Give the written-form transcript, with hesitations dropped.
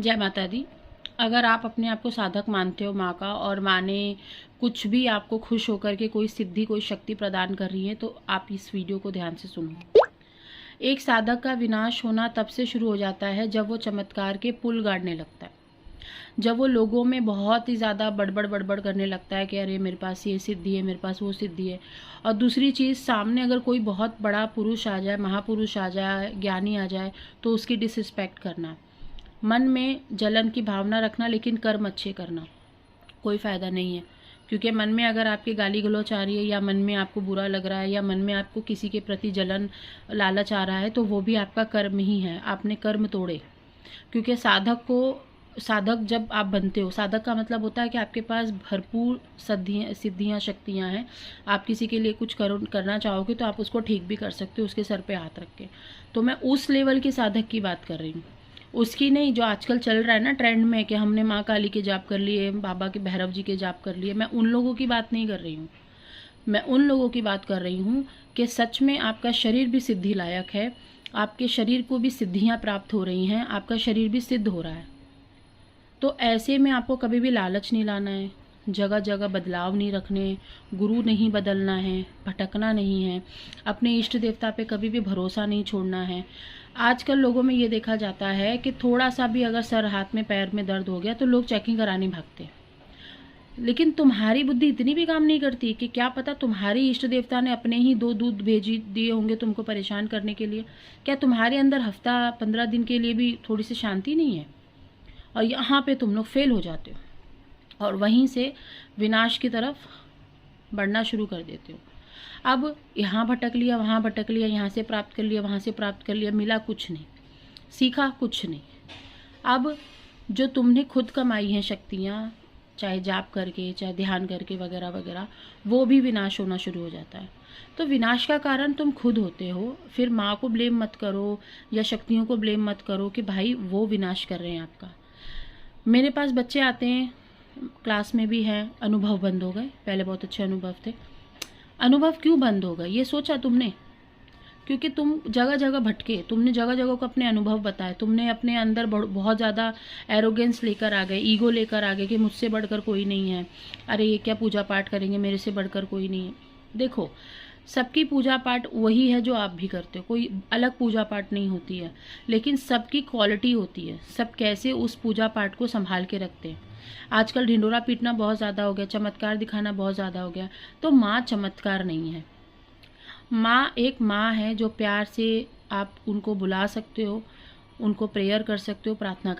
जय माता दी। अगर आप अपने आप को साधक मानते हो माँ का, और माँ ने कुछ भी आपको खुश होकर के कोई सिद्धि, कोई शक्ति प्रदान कर रही है, तो आप इस वीडियो को ध्यान से सुनो। एक साधक का विनाश होना तब से शुरू हो जाता है जब वो चमत्कार के पुल गाड़ने लगता है। जब वो लोगों में बहुत ही ज़्यादा बड़बड़ बड़बड़ करने लगता है कि अरे मेरे पास ये सिद्धि है, मेरे पास वो सिद्धि है। और दूसरी चीज़, सामने अगर कोई बहुत बड़ा पुरुष आ जाए, महापुरुष आ जाए, ज्ञानी आ जाए, तो उसकी डिसरिस्पेक्ट करना, मन में जलन की भावना रखना, लेकिन कर्म अच्छे करना, कोई फ़ायदा नहीं है। क्योंकि मन में अगर आपकी गाली गलौच आ रही है, या मन में आपको बुरा लग रहा है, या मन में आपको किसी के प्रति जलन लालच आ रहा है, तो वो भी आपका कर्म ही है। आपने कर्म तोड़े। क्योंकि साधक जब आप बनते हो, साधक का मतलब होता है कि आपके पास भरपूर सिद्धियाँ शक्तियाँ हैं। आप किसी के लिए कुछ करना चाहोगे तो आप उसको ठीक भी कर सकते हो, उसके सर पे हाथ रख के। तो मैं उस लेवल के साधक की बात कर रही हूँ, उसकी नहीं जो आजकल चल रहा है ना ट्रेंड में, कि हमने माँ काली के जाप कर लिए, बाबा के भैरव जी के जाप कर लिए। मैं उन लोगों की बात नहीं कर रही हूँ। मैं उन लोगों की बात कर रही हूँ कि सच में आपका शरीर भी सिद्धि लायक है, आपके शरीर को भी सिद्धियाँ प्राप्त हो रही हैं, आपका शरीर भी सिद्ध हो रहा है। तो ऐसे में आपको कभी भी लालच नहीं लाना है, जगह जगह बदलाव नहीं रखने, गुरु नहीं बदलना है, भटकना नहीं है, अपने इष्ट देवता पे कभी भी भरोसा नहीं छोड़ना है। आजकल लोगों में ये देखा जाता है कि थोड़ा सा भी अगर सर, हाथ में, पैर में दर्द हो गया तो लोग चेकिंग कराने भागते हैं। लेकिन तुम्हारी बुद्धि इतनी भी काम नहीं करती कि क्या पता तुम्हारी इष्ट देवता ने अपने ही 2 दूध भेजी दिए होंगे तुमको परेशान करने के लिए। क्या तुम्हारे अंदर हफ्ता 15 दिन के लिए भी थोड़ी सी शांति नहीं है? और यहाँ पे तुम लोग फेल हो जाते हो और वहीं से विनाश की तरफ बढ़ना शुरू कर देते हो। अब यहाँ भटक लिया, वहाँ भटक लिया, यहाँ से प्राप्त कर लिया, वहाँ से प्राप्त कर लिया, मिला कुछ नहीं, सीखा कुछ नहीं। अब जो तुमने खुद कमाई हैं शक्तियाँ, चाहे जाप करके, चाहे ध्यान करके, वगैरह वगैरह, वो भी विनाश होना शुरू हो जाता है। तो विनाश का कारण तुम खुद होते हो। फिर माँ को ब्लेम मत करो या शक्तियों को ब्लेम मत करो कि भाई वो विनाश कर रहे हैं आपका। मेरे पास बच्चे आते हैं, क्लास में भी हैं, अनुभव बंद हो गए। पहले बहुत अच्छे अनुभव थे। अनुभव क्यों बंद हो गए, ये सोचा तुमने? क्योंकि तुम जगह जगह भटके, तुमने जगह जगह को अपने अनुभव बताए, तुमने अपने अंदर बहुत ज़्यादा एरोगेंस लेकर आ गए, ईगो लेकर आ गए कि मुझसे बढ़कर कोई नहीं है। अरे ये क्या पूजा पाठ करेंगे, मेरे से बढ़कर कोई नहीं है। देखो, सबकी पूजा पाठ वही है जो आप भी करते हो, कोई अलग पूजा पाठ नहीं होती है, लेकिन सबकी क्वालिटी होती है, सब कैसे उस पूजा पाठ को संभाल के रखते हैं। आजकल ढिंडोरा पीटना बहुत ज़्यादा हो गया, चमत्कार दिखाना बहुत ज़्यादा हो गया। तो माँ चमत्कार नहीं है। माँ एक माँ है जो प्यार से आप उनको बुला सकते हो, उनको प्रेयर कर सकते हो, प्रार्थना